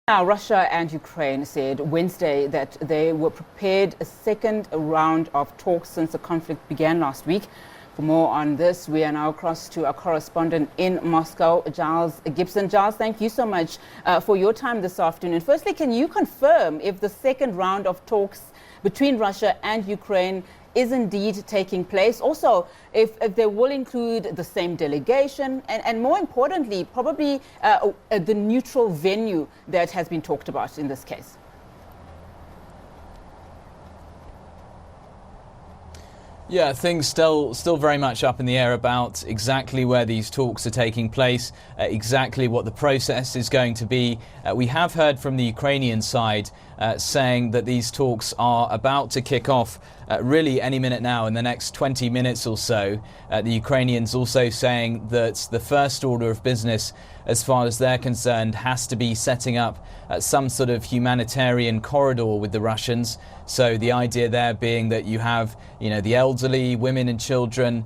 Now, Russia and Ukraine said Wednesday that they were prepared a second round of talks since the conflict began last week. For more on this, we are now across to our correspondent in Moscow, Giles Gibson. Giles, thank you so much for your time this afternoon. Firstly, can you confirm if the second round of talks between Russia and Ukraine is indeed taking place? Also, if they will include the same delegation and more importantly, probably the neutral venue that has been talked about in this case. Yeah, things still very much up in the air about exactly where these talks are taking place, exactly what the process is going to be. We have heard from the Ukrainian side saying that these talks are about to kick off really any minute now, in the next 20 minutes or so. The Ukrainians also saying that the first order of business, as far as they're concerned, has to be setting up some sort of humanitarian corridor with the Russians. So the idea there being that you have, the elderly, women and children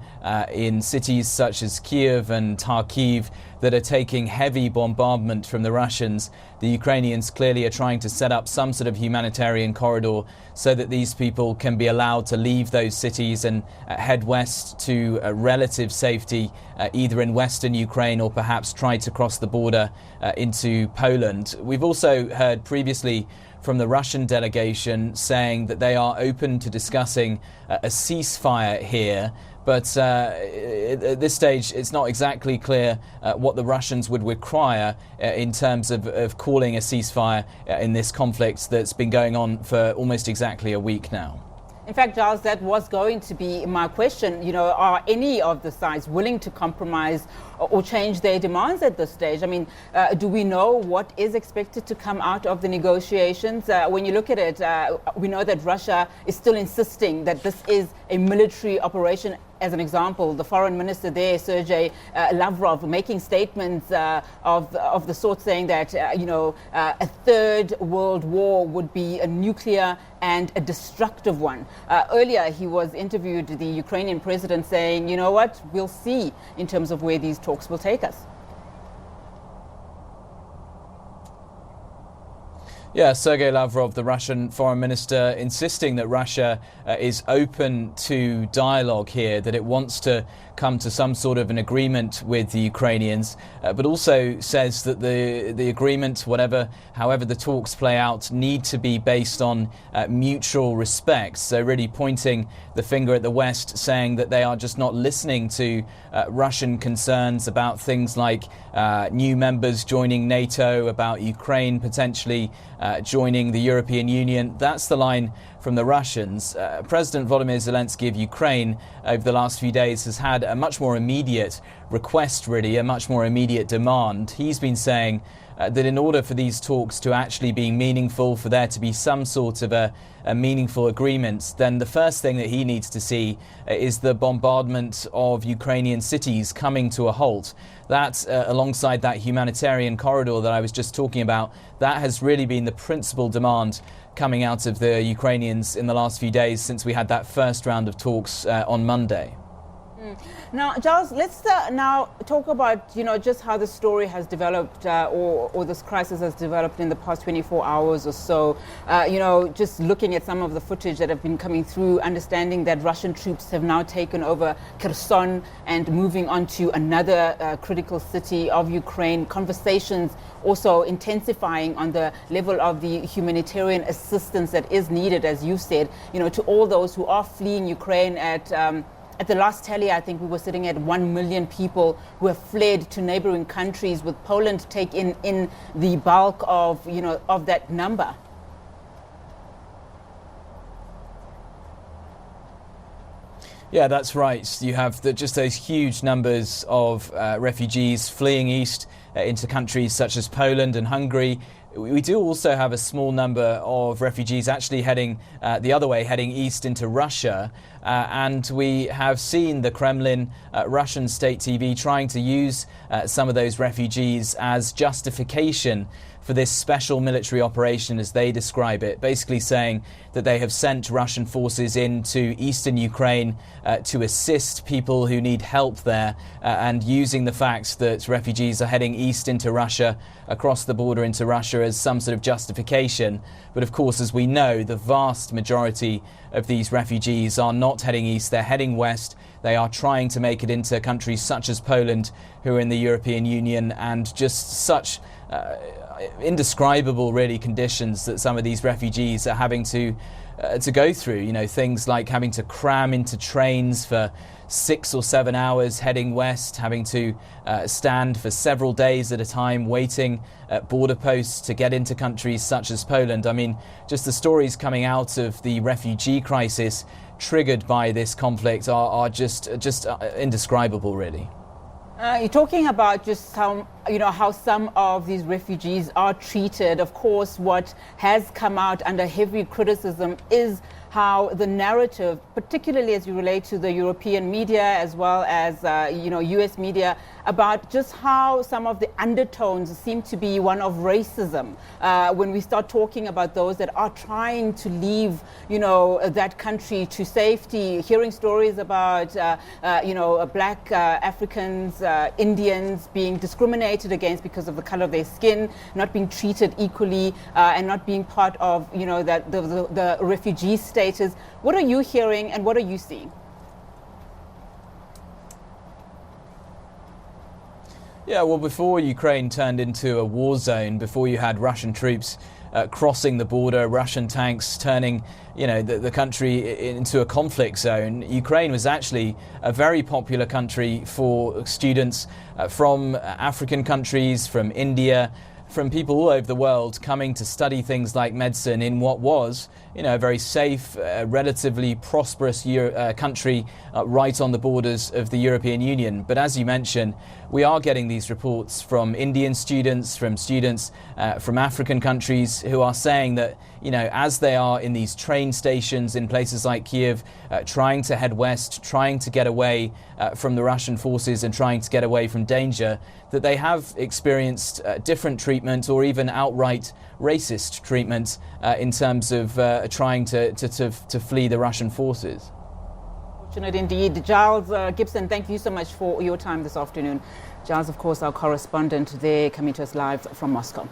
in cities such as Kiev and Kharkiv that are taking heavy bombardment from the Russians. The Ukrainians clearly are trying to set up some sort of humanitarian corridor so that these people can be allowed to leave those cities and head west to relative safety, either in western Ukraine or perhaps try to cross the border into Poland. We've also heard previously from the Russian delegation saying that they are open to discussing a ceasefire here. But at this stage, it's not exactly clear what the Russians would require in terms of calling a ceasefire in this conflict that's been going on for almost exactly a week now. In fact, Giles, that was going to be my question. Are any of the sides willing to compromise or change their demands at this stage? I mean, do we know what is expected to come out of the negotiations? When you look at it, we know that Russia is still insisting that this is a military operation. As an example, the foreign minister there, Sergei Lavrov, making statements of the sort saying that, a third world war would be a nuclear and a destructive one. Earlier, he was interviewed, the Ukrainian president, saying, you know what, we'll see in terms of where these talks will take us. Yeah, Sergei Lavrov, the Russian foreign minister, insisting that Russia is open to dialogue here, that it wants to come to some sort of an agreement with the Ukrainians, but also says that the agreement, however the talks play out, need to be based on mutual respect. So really pointing the finger at the West, saying that they are just not listening to Russian concerns about things like new members joining NATO, about Ukraine potentially joining the European Union. That's the line from the Russians. President Volodymyr Zelensky of Ukraine over the last few days has had a much more immediate request, really, a much more immediate demand. He's been saying that in order for these talks to actually be meaningful, for there to be some sort of a meaningful agreement, then the first thing that he needs to see is the bombardment of Ukrainian cities coming to a halt. That, alongside that humanitarian corridor that I was just talking about, that has really been the principal demand coming out of the Ukrainians in the last few days since we had that first round of talks on Monday. Now, Giles, let's now talk about, just how the story has developed or this crisis has developed in the past 24 hours or so. Just looking at some of the footage that have been coming through, understanding that Russian troops have now taken over Kherson and moving on to another critical city of Ukraine. Conversations also intensifying on the level of the humanitarian assistance that is needed, as you said, to all those who are fleeing Ukraine At the last tally, I think we were sitting at 1 million people who have fled to neighboring countries, with Poland taking in the bulk of that number. Yeah, that's right. You have just those huge numbers of refugees fleeing east into countries such as Poland and Hungary. We do also have a small number of refugees actually heading the other way, heading east into Russia. And we have seen the Kremlin, Russian state TV, trying to use some of those refugees as justification for this special military operation, as they describe it, basically saying that they have sent Russian forces into eastern Ukraine to assist people who need help there, and using the fact that refugees are heading east into Russia, across the border into Russia, as some sort of justification. But of course, as we know, the vast majority of these refugees are not heading east, they're heading west. They are trying to make it into countries such as Poland, who are in the European Union, and just such indescribable, really, conditions that some of these refugees are having to go through. You know, things like having to cram into trains for 6 or 7 hours heading west, having to stand for several days at a time waiting at border posts to get into countries such as Poland. I mean, just the stories coming out of the refugee crisis triggered by this conflict are just indescribable, really. You're talking about just how some of these refugees are treated. Of course, what has come out under heavy criticism is how the narrative, particularly as you relate to the European media as well as US media, about just how some of the undertones seem to be one of racism when we start talking about those that are trying to leave that country to safety. Hearing stories about black Africans, Indians being discriminated against because of the color of their skin, not being treated equally, and not being part of the refugee status. What are you hearing and what are you seeing? Yeah, well, before Ukraine turned into a war zone, before you had Russian troops crossing the border, Russian tanks turning, the country into a conflict zone, Ukraine was actually a very popular country for students from African countries, from India, from people all over the world coming to study things like medicine in what was, a very safe, relatively prosperous country right on the borders of the European Union. But as you mentioned, we are getting these reports from Indian students, from students from African countries who are saying that, as they are in these train stations in places like Kiev, trying to head west, trying to get away from the Russian forces and trying to get away from danger, that they have experienced different treatment or even outright racist treatment in terms of trying to flee the Russian forces. Fortunate indeed. Giles Gibson, thank you so much for your time this afternoon. Giles, of course, our correspondent there, coming to us live from Moscow.